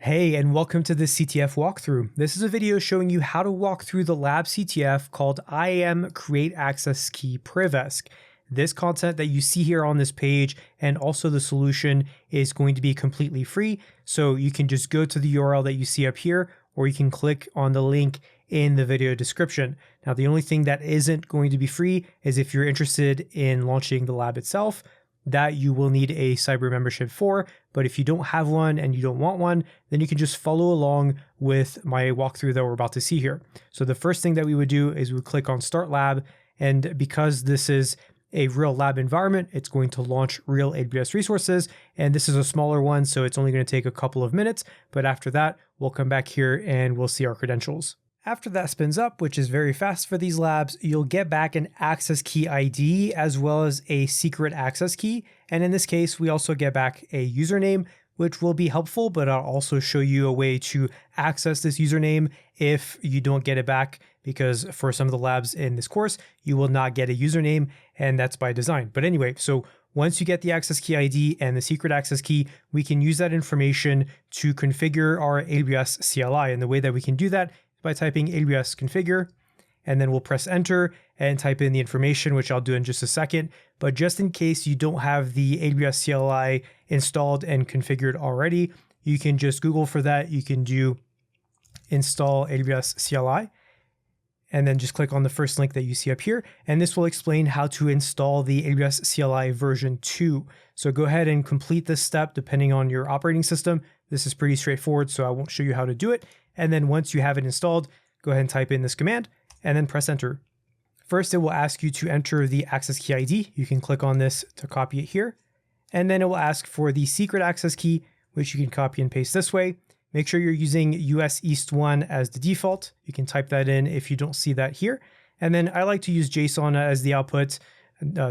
Hey, and welcome to the CTF walkthrough. This is a video showing you how to walk through the lab CTF called IAM create-acces-key PrivEsc. This content that you see here on this page and also the solution is going to be completely free. So you can just go to the URL that you see up here, or you can click on the link in the video description. Now, the only thing that isn't going to be free is if you're interested in launching the lab itself. That you will need a Cybr membership for, but if you don't have one and you don't want one, then you can just follow along with my walkthrough that we're about to see here. So the first thing that we would do is we would click on Start Lab, and because this is a real lab environment, it's going to launch real AWS resources, and this is a smaller one, so it's only going to take a couple of minutes, but after that, we'll come back here and we'll see our credentials. After that spins up, which is very fast for these labs, you'll get back an access key ID as well as a secret access key. And in this case, we also get back a username, which will be helpful, but I'll also show you a way to access this username if you don't get it back, because for some of the labs in this course, you will not get a username, and that's by design. But anyway, so once you get the access key ID and the secret access key, we can use that information to configure our AWS CLI. And the way that we can do that by typing AWS configure, and then we'll press enter and type in the information, which I'll do in just a second. But just in case you don't have the AWS CLI installed and configured already, you can just Google for that. You can do install AWS CLI, and then just click on the first link that you see up here. And this will explain how to install the AWS CLI version 2. So go ahead and complete this step depending on your operating system. This is pretty straightforward, so I won't show you how to do it. And then once you have it installed, go ahead and type in this command and then press enter. First, it will ask you to enter the access key ID. You can click on this to copy it here. And then it will ask for the secret access key, which you can copy and paste this way. Make sure you're using US East 1 as the default. You can type that in if you don't see that here. And then I like to use JSON as the output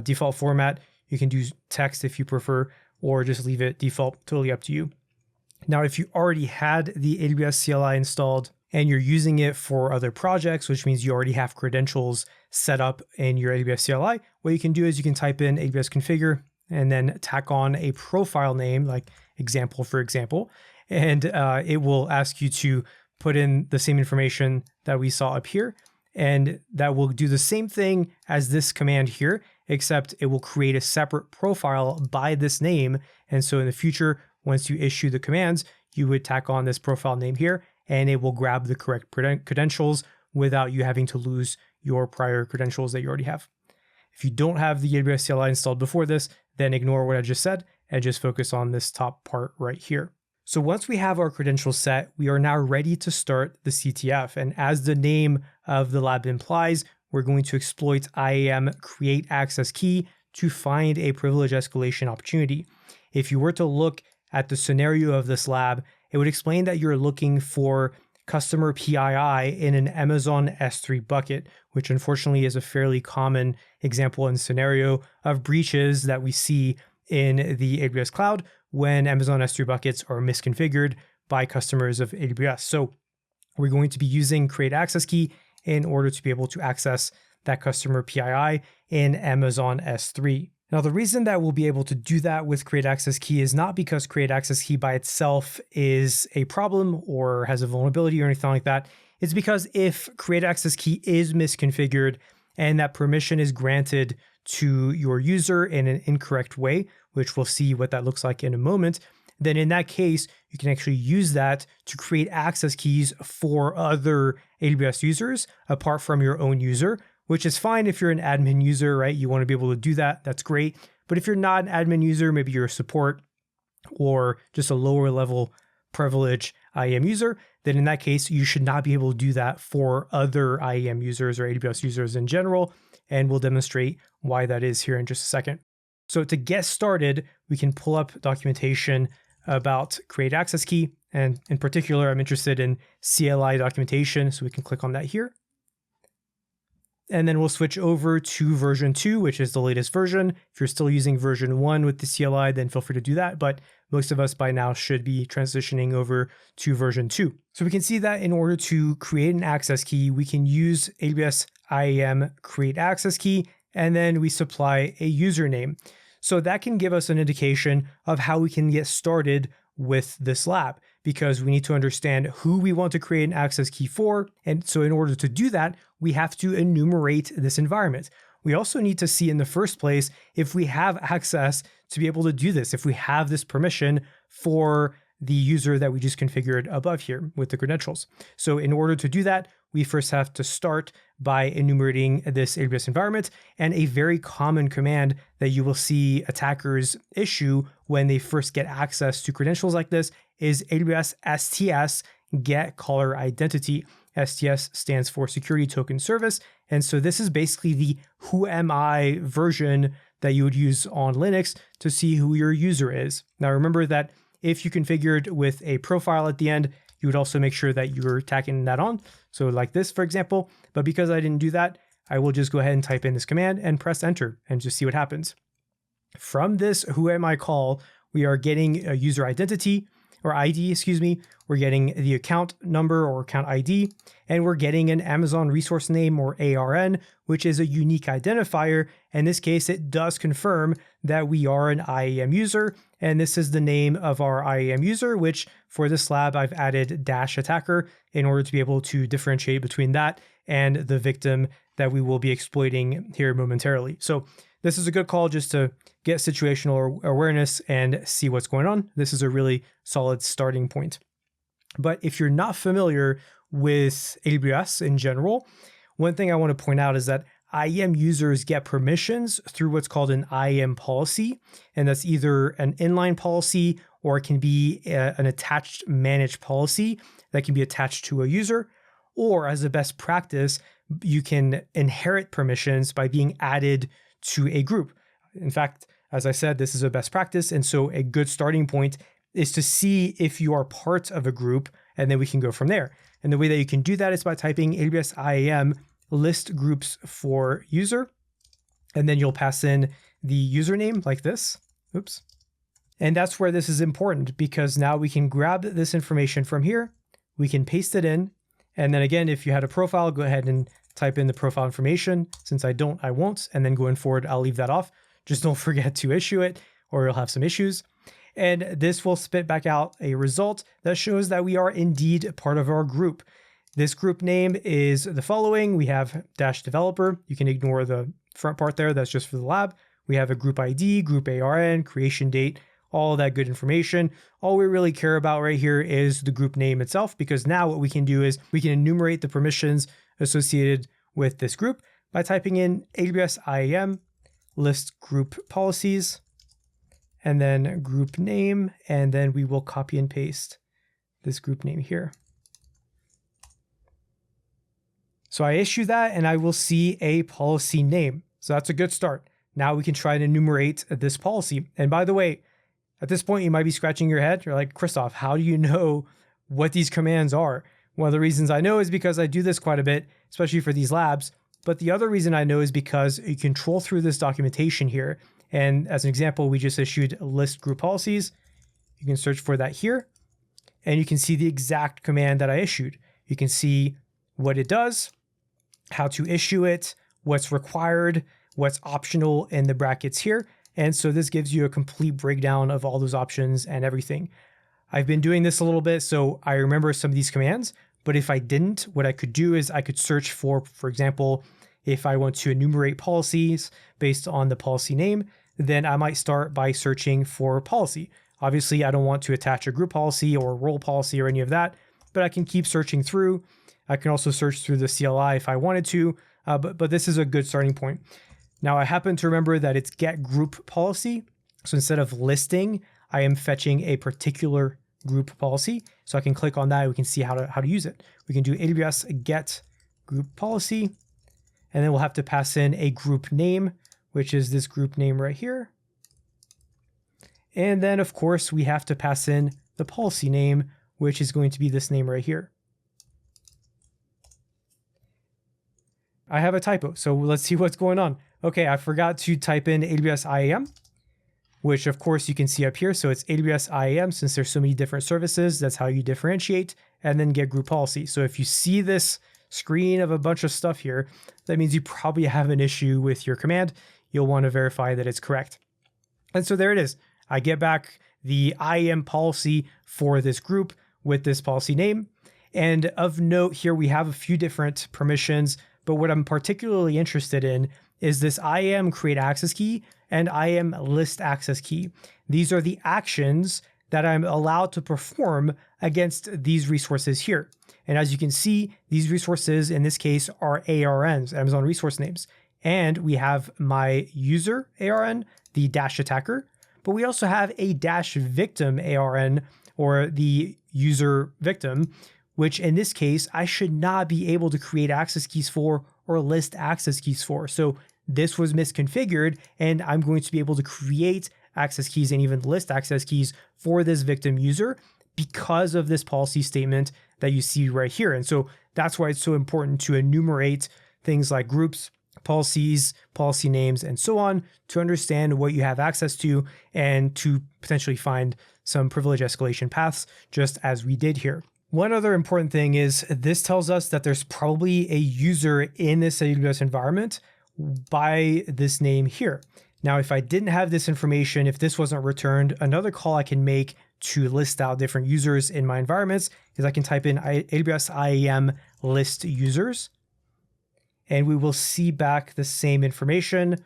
default format. You can do text if you prefer, or just leave it default, totally up to you. Now, if you already had the AWS CLI installed and you're using it for other projects, which means you already have credentials set up in your AWS CLI, what you can do is you can type in AWS configure and then tack on a profile name, like example for example, and it will ask you to put in the same information that we saw up here. And that will do the same thing as this command here, except it will create a separate profile by this name. And so in the future, once you issue the commands, you would tack on this profile name here, and it will grab the correct credentials without you having to lose your prior credentials that you already have. If you don't have the AWS CLI installed before this, then ignore what I just said and just focus on this top part right here. So once we have our credentials set, we are now ready to start the CTF. And as the name of the lab implies, we're going to exploit IAM create-acces-key to find a privilege escalation opportunity. If you were to look at the scenario of this lab, it would explain that you're looking for customer PII in an Amazon S3 bucket, which unfortunately is a fairly common example and scenario of breaches that we see in the AWS cloud when Amazon S3 buckets are misconfigured by customers of AWS. So we're going to be using create-acces-key in order to be able to access that customer PII in Amazon S3. Now, the reason that we'll be able to do that with create-acces-key is not because create-acces-key by itself is a problem or has a vulnerability or anything like that. It's because if create-acces-key is misconfigured and that permission is granted to your user in an incorrect way, which we'll see what that looks like in a moment, then in that case, you can actually use that to create access keys for other AWS users apart from your own user, which is fine if you're an admin user, right? You want to be able to do that. That's great. But if you're not an admin user, maybe you're a support or just a lower level privilege IAM user, then in that case, you should not be able to do that for other IAM users or AWS users in general. And we'll demonstrate why that is here in just a second. So to get started, we can pull up documentation about create-acces-key. And in particular, I'm interested in CLI documentation. So we can click on that here. And then we'll switch over to version 2, which is the latest version. If you're still using version 1 with the CLI, then feel free to do that. But most of us by now should be transitioning over to version 2. So we can see that in order to create an access key, we can use AWS IAM create-acces-key, and then we supply a username. So that can give us an indication of how we can get started with this lab, because we need to understand who we want to create an access key for. And so in order to do that, we have to enumerate this environment. We also need to see in the first place if we have access to be able to do this, if we have this permission for the user that we just configured above here with the credentials. So in order to do that, we first have to start by enumerating this AWS environment. And a very common command that you will see attackers issue when they first get access to credentials like this is AWS STS get caller identity. STS stands for Security Token Service. And so this is basically the who am I version that you would use on Linux to see who your user is. Now remember that if you configured with a profile at the end, you would also make sure that you're tacking that on. So like this, for example, but because I didn't do that, I will just go ahead and type in this command and press enter and just see what happens. From this who am I call, we are getting a user identity or ID, excuse me. We're getting the account number or account ID, and we're getting an Amazon resource name or ARN, which is a unique identifier. In this case, it does confirm that we are an IAM user, and this is the name of our IAM user, which for this lab, I've added -attacker in order to be able to differentiate between that and the victim that we will be exploiting here momentarily. So this is a good call just to get situational awareness and see what's going on. This is a really solid starting point. But if you're not familiar with AWS in general, one thing I want to point out is that IAM users get permissions through what's called an IAM policy, and that's either an inline policy or it can be an attached managed policy that can be attached to a user, or as a best practice, you can inherit permissions by being added to a group. In fact, as I said, this is a best practice, and so a good starting point is to see if you are part of a group, and then we can go from there. And the way that you can do that is by typing AWS IAM list groups for user, and then you'll pass in the username like this. Oops. And that's where this is important, because now we can grab this information from here, we can paste it in, and then again, if you had a profile, go ahead and type in the profile information. Since I don't, I won't, and then going forward, I'll leave that off. Just don't forget to issue it or you'll have some issues. And this will spit back out a result that shows that we are indeed part of our group. This group name is the following. We have -developer. You can ignore the front part there. That's just for the lab. We have a group ID, group ARN, creation date, all that good information. All we really care about right here is the group name itself, because now what we can do is we can enumerate the permissions associated with this group by typing in AWS IAM list group policies, and then group name, and then we will copy and paste this group name here. So I issue that and I will see a policy name. So that's a good start. Now we can try to enumerate this policy. And by the way, at this point, you might be scratching your head. You're like, Christoph, how do you know what these commands are? One of the reasons I know is because I do this quite a bit, especially for these labs. But the other reason I know is because you can troll through this documentation here. And as an example, we just issued list group policies. You can search for that here, and you can see the exact command that I issued. You can see what it does, how to issue it, what's required, what's optional in the brackets here. And so this gives you a complete breakdown of all those options and everything. I've been doing this a little bit, so I remember some of these commands, but if I didn't, what I could do is I could search for example, if I want to enumerate policies based on the policy name, then I might start by searching for policy. Obviously, I don't want to attach a group policy or a role policy or any of that, but I can keep searching through. I can also search through the CLI if I wanted to, but this is a good starting point. Now, I happen to remember that it's get group policy. So instead of listing, I am fetching a particular group policy. So I can click on that. We can see how to use it. We can do AWS get group policy, and then we'll have to pass in a group name, which is this group name right here. And then, of course, we have to pass in the policy name, which is going to be this name right here. I have a typo, so let's see what's going on. Okay, I forgot to type in AWS IAM, which of course you can see up here. So it's AWS IAM, since there's so many different services, that's how you differentiate, and then get group policy. So if you see this screen of a bunch of stuff here, that means you probably have an issue with your command. You'll want to verify that it's correct. And so there it is. I get back the IAM policy for this group with this policy name. And of note here, we have a few different permissions, but what I'm particularly interested in is this IAM create-access-key and IAM list-access-key. These are the actions that I'm allowed to perform against these resources here. And as you can see, these resources in this case are ARNs, Amazon Resource Names. And we have my user ARN, the dash attacker, but we also have a dash victim ARN, or the user victim, which in this case, I should not be able to create access keys for or list access keys for. So this was misconfigured, and I'm going to be able to create access keys and even list access keys for this victim user because of this policy statement that you see right here. And so that's why it's so important to enumerate things like groups, policies, policy names, and so on to understand what you have access to and to potentially find some privilege escalation paths, just as we did here. One other important thing is this tells us that there's probably a user in this AWS environment by this name here. Now, if I didn't have this information, if this wasn't returned, another call I can make to list out different users in my environments is I can type in AWS IAM list users, and we will see back the same information.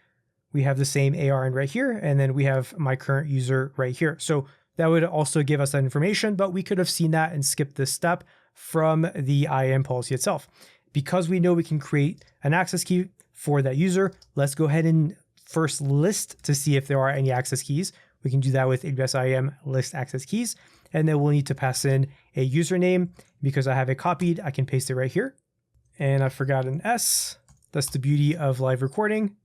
We have the same ARN right here, and then we have my current user right here. So that would also give us that information, but we could have seen that and skipped this step from the IAM policy itself. Because we know we can create an access key for that user, let's go ahead and first list to see if there are any access keys. We can do that with AWS IAM list access keys, and then we'll need to pass in a username. Because I have it copied, I can paste it right here. And I forgot an S. That's the beauty of live recording.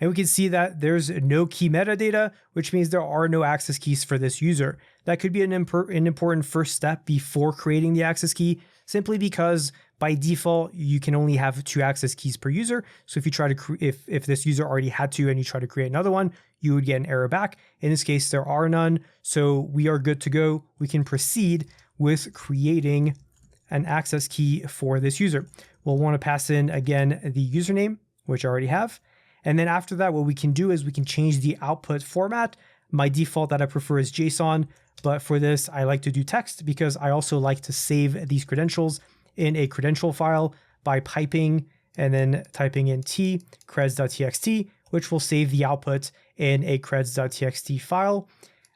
And we can see that there's no key metadata, which means there are no access keys for this user. That could be an important first step before creating the access key, simply because by default, you can only have 2 access keys per user. So if you try to, if this user already had 2 and you try to create another one, you would get an error back. In this case, there are none. So we are good to go. We can proceed with creating an access key for this user. We'll want to pass in again the username, which I already have. And then after that, what we can do is we can change the output format. My default that I prefer is JSON, but for this, I like to do text because I also like to save these credentials in a credential file by piping and then typing in t creds.txt, which will save the output in a creds.txt file.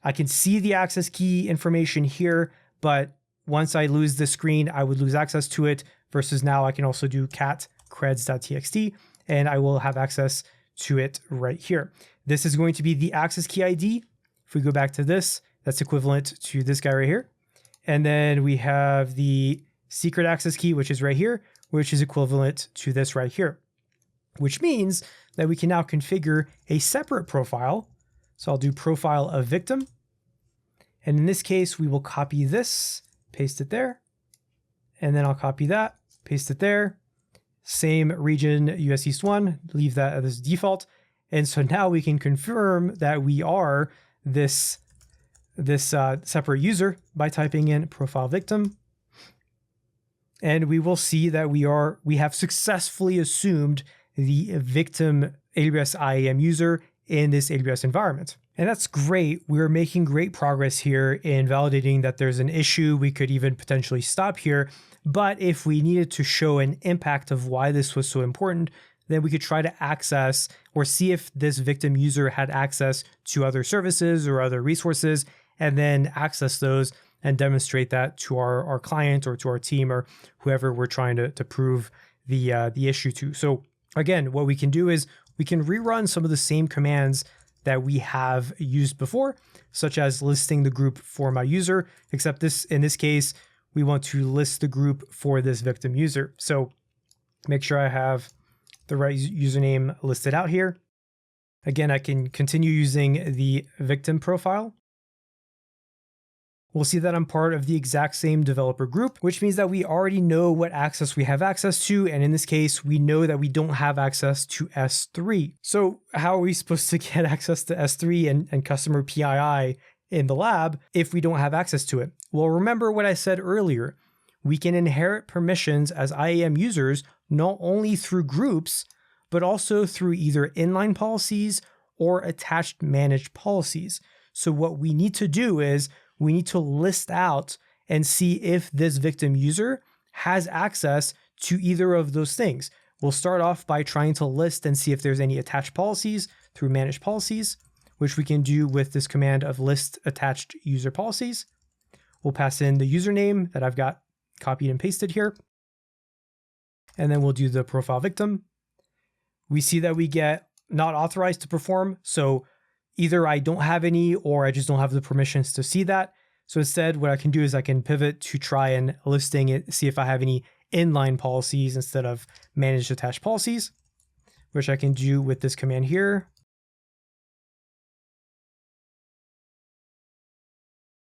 I can see the access key information here, but once I lose the screen, I would lose access to it, versus now I can also do cat creds.txt and I will have access to it right here. This is going to be the access key ID. If we go back to this, that's equivalent to this guy right here. And then we have the secret access key, which is right here, which is equivalent to this right here, which means that we can now configure a separate profile. So I'll do profile of victim. And in this case, we will copy this, paste it there. And then I'll copy that, paste it there. Same region, US East 1, leave that as default. And so now we can confirm that we are this separate user by typing in profile victim. And we will see that we have successfully assumed the victim AWS IAM user in this AWS environment. And that's great. We're making great progress here in validating that there's an issue. We could even potentially stop here. But if we needed to show an impact of why this was so important, then we could try to access or see if this victim user had access to other services or other resources, and then access those and demonstrate that to our client or to our team or whoever we're trying to prove the issue to. So again, what we can do is we can rerun some of the same commands that we have used before, such as listing the group for my user, except in this case, we want to list the group for this victim user. So make sure I have the right username listed out here. Again, I can continue using the victim profile. We'll see that I'm part of the exact same developer group, which means that we already know what access we have access to. And in this case, we know that we don't have access to S3. So how are we supposed to get access to S3 and customer PII in the lab if we don't have access to it? Well, remember what I said earlier. We can inherit permissions as IAM users, not only through groups, but also through either inline policies or attached managed policies. So what we need to do is we need to list out and see if this victim user has access to either of those things. We'll start off by trying to list and see if there's any attached policies through manage policies, which we can do with this command of list attached user policies. We'll pass in the username that I've got copied and pasted here. And then we'll do the profile victim. We see that we get not authorized to perform. So either I don't have any or I just don't have the permissions to see that. So instead, what I can do is I can pivot to try and listing it, see if I have any inline policies instead of manage attached policies, which I can do with this command here.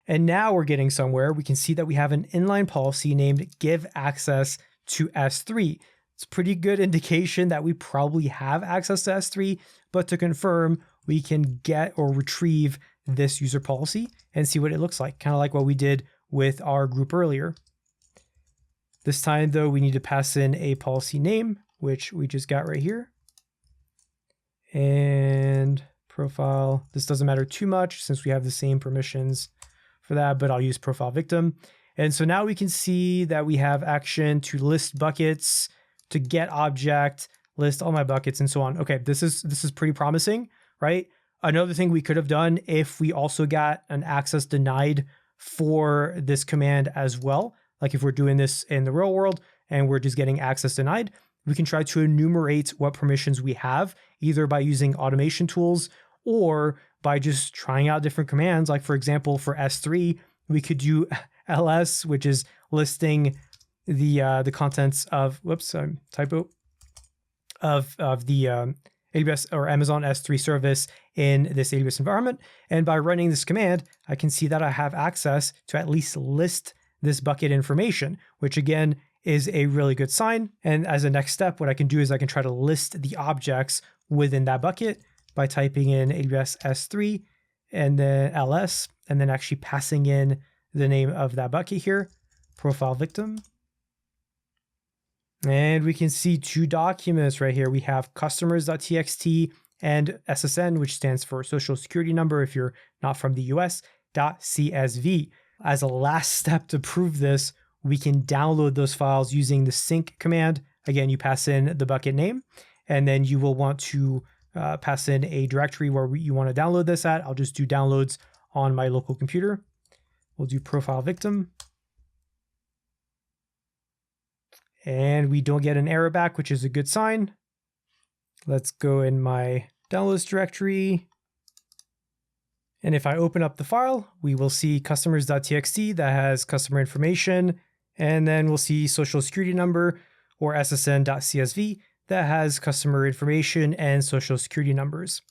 And now we're getting somewhere. We can see that we have an inline policy named give access to S3. It's a pretty good indication that we probably have access to S3, but to confirm, we can get or retrieve this user policy and see what it looks like, kind of like what we did with our group earlier. This time though, we need to pass in a policy name, which we just got right here. And profile, this doesn't matter too much since we have the same permissions for that, but I'll use profile victim. And so now we can see that we have action to list buckets, to get object, list all my buckets, and so on. Okay, this is pretty promising, right? Another thing we could have done if we also got an access denied for this command as well, like if we're doing this in the real world and we're just getting access denied, we can try to enumerate what permissions we have, either by using automation tools or by just trying out different commands. Like for example, for S3, we could do ls, which is listing the contents of, typo, of the AWS or Amazon S3 service in this AWS environment. And by running this command, I can see that I have access to at least list this bucket information, which again is a really good sign. And as a next step, what I can do is I can try to list the objects within that bucket by typing in AWS S3 and then ls, and then actually passing in the name of that bucket here, profile victim. And we can see two documents right here. We have customers.txt and SSN, which stands for social security number if you're not from the US, .csv. As a last step to prove this, we can download those files using the sync command. Again, you pass in the bucket name, and then you will want to pass in a directory where you want to download this at. I'll just do downloads on my local computer. We'll do profile victim. And we don't get an error back, which is a good sign. Let's go in my downloads directory. And if I open up the file, we will see customers.txt that has customer information. And then we'll see social security number or ssn.csv that has customer information and social security numbers.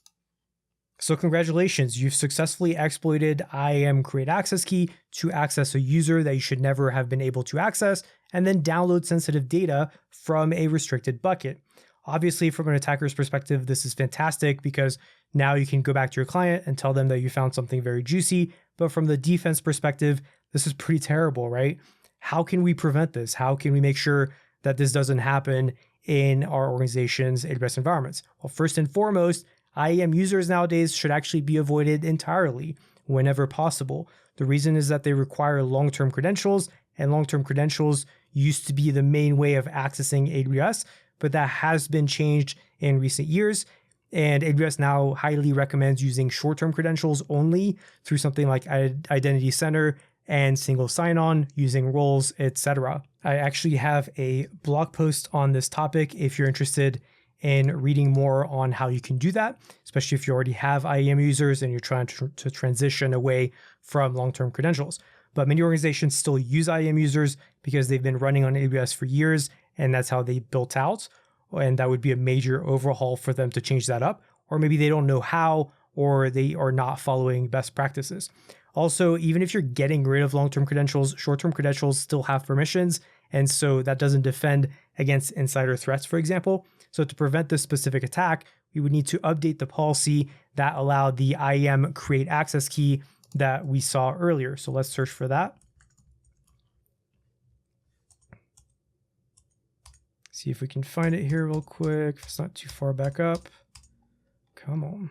So congratulations, you've successfully exploited IAM CreateAccessKey to access a user that you should never have been able to access, and then download sensitive data from a restricted bucket. Obviously, from an attacker's perspective, this is fantastic because now you can go back to your client and tell them that you found something very juicy. But from the defense perspective, this is pretty terrible, right? How can we prevent this? How can we make sure that this doesn't happen in our organization's AWS environments? Well, first and foremost, IAM users nowadays should actually be avoided entirely whenever possible. The reason is that they require long-term credentials, and long-term credentials used to be the main way of accessing AWS, but that has been changed in recent years. And AWS now highly recommends using short-term credentials only through something like Identity Center and single sign-on using roles, etc. I actually have a blog post on this topic if you're interested in reading more on how you can do that, especially if you already have IAM users and you're trying to transition away from long-term credentials. But many organizations still use IAM users because they've been running on AWS for years, and that's how they built out. And that would be a major overhaul for them to change that up. Or maybe they don't know how, or they are not following best practices. Also, even if you're getting rid of long-term credentials, short-term credentials still have permissions. And so that doesn't defend against insider threats, for example. So to prevent this specific attack, we would need to update the policy that allowed the IAM create-access-key that we saw earlier. So let's search for that. See if we can find it here real quick. If it's not too far back up. Come on.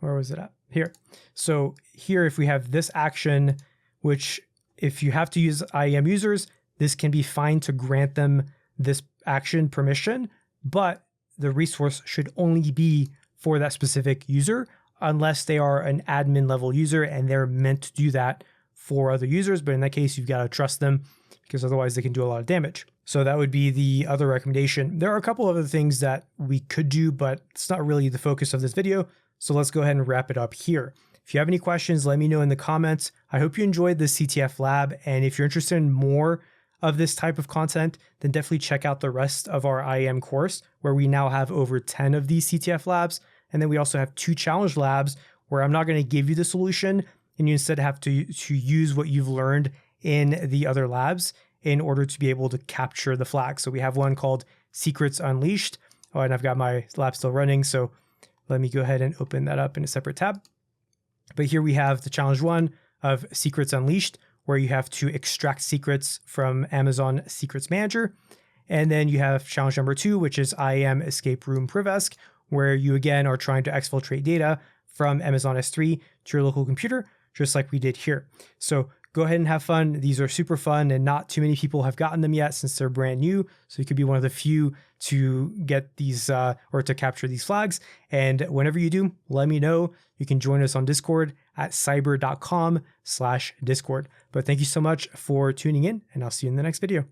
Where was it at? here. So here, if we have this action, which if you have to use IAM users, this can be fine to grant them this action permission, but the resource should only be for that specific user unless they are an admin level user and they're meant to do that for other users. But in that case, you've got to trust them because otherwise they can do a lot of damage. So that would be the other recommendation. There are a couple of other things that we could do, but it's not really the focus of this video. So let's go ahead and wrap it up here. If you have any questions, let me know in the comments. I hope you enjoyed this CTF lab. And if you're interested in more of this type of content, then definitely check out the rest of our IAM course, where we now have over 10 of these CTF labs. And then we also have 2 challenge labs where I'm not going to give you the solution, and you instead have to use what you've learned in the other labs in order to be able to capture the flag. So we have one called Secrets Unleashed. Oh, and I've got my lab still running. So let me go ahead and open that up in a separate tab. But here we have the challenge 1 of Secrets Unleashed, where you have to extract secrets from Amazon Secrets Manager. And then you have challenge number 2, which is IAM Escape Room PrivEsc, where you again are trying to exfiltrate data from Amazon S3 to your local computer, just like we did here. So go ahead and have fun. These are super fun and not too many people have gotten them yet since they're brand new. So you could be one of the few to get these or to capture these flags. And whenever you do, let me know. You can join us on Discord at cybr.com/Discord. But thank you so much for tuning in, and I'll see you in the next video.